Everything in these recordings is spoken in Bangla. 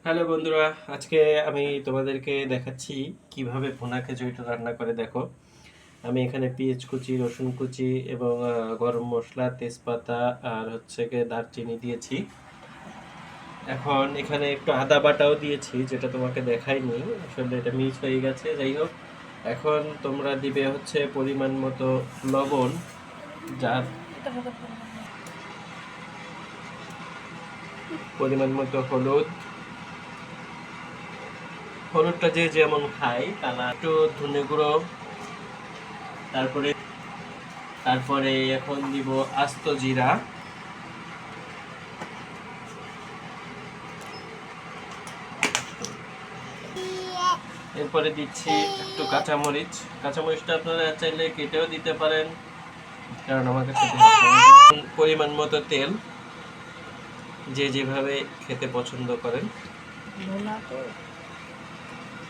হ্যালো বন্ধুরা, আজকে আমি তোমাদেরকে দেখাচ্ছি কিভাবে ভুনা খিচুড়িটা রান্না করে। দেখো, আমি এখানে পেঁয়াজ কুচি, রসুন কুচি এবং গরম মশলা, তেজপাতা আর হচ্ছে গিয়ে দারচিনি দিয়েছি। এখন এখানে একটু আদা বাটাও দিয়েছি, যেটা তোমাকে দেখাইনি, আসলে এটা মিস হয়ে গেছে। যাই হোক, এখন তোমরা দিবে হচ্ছে পরিমাণ মতো লবণ, যার পরিমাণ মতো হলুদ, হলুদটা যে যেমন খায় তারা, একটু ধনে গুঁড়ো, তারপরে তারপরে এখন দিব আস্ত জিরা, এরপরে দিচ্ছি একটু কাঁচামরিচ। কাঁচামরিচটা আপনারা চাইলে কেটেও দিতে পারেন, কারণ আমার কাছে পরিমাণ মতো তেল, যে যেভাবে খেতে পছন্দ করেন।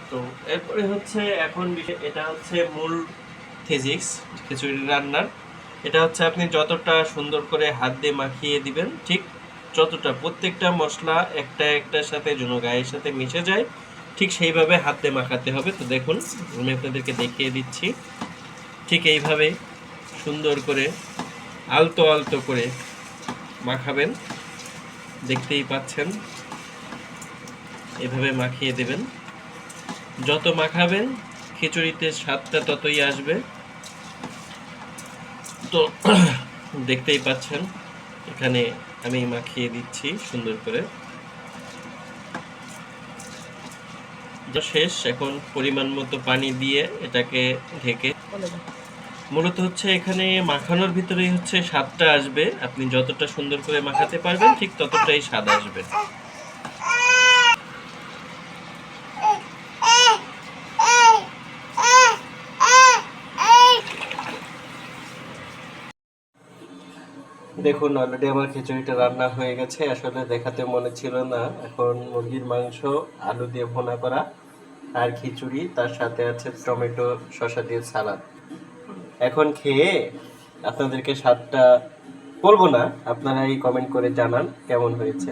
তো এরপরে হচ্ছে এখন এটা হচ্ছে মূল ফিজিক্স খিচুড়ি রান্নার। এটা হচ্ছে আপনি যতটা সুন্দর করে হাত দিয়ে মাখিয়ে দিবেন, ঠিক যতটা প্রত্যেকটা মশলা একটা একটার সাথে যেন গায়ের সাথে মিশে যায়, ঠিক সেইভাবে হাত দিয়ে মাখাতে হবে। তো দেখুন, আমি আপনাদেরকে দেখিয়ে দিচ্ছি। ঠিক এইভাবে সুন্দর করে আলতো আলতো করে মাখাবেন, দেখতেই পাচ্ছেন। এভাবে মাখিয়ে দেবেন, যত মাখাবেন খিচুড়িতে স্বাদটা ততই আসবে। তো দেখতেই পাচ্ছেন, এখানে আমি মাখিয়ে দিচ্ছি সুন্দর করে। যা শেষ, এখন পরিমাণ মতো পানি দিয়ে এটাকে ঢেকে, মূলত হচ্ছে এখানে মাখানোর ভিতরেই হচ্ছে স্বাদটা আসবে। আপনি যতটা সুন্দর করে মাখাতে পারবেন, ঠিক ততটাই স্বাদ আসবে। দেখুন, অলরেডি আমার খিচুড়িটা রান্না হয়ে গেছে। আসলে দেখাতে মনে ছিল না। এখন মুরগির মাংস আলু দিয়ে ভুনা করা আর খিচুড়ি, তার সাথে আছে টমেটো শসা দিয়ে সালাদ। এখন খেয়ে আপনাদেরকে স্বাদটা বলবো না, আপনারাই কমেন্ট করে জানান কেমন হয়েছে।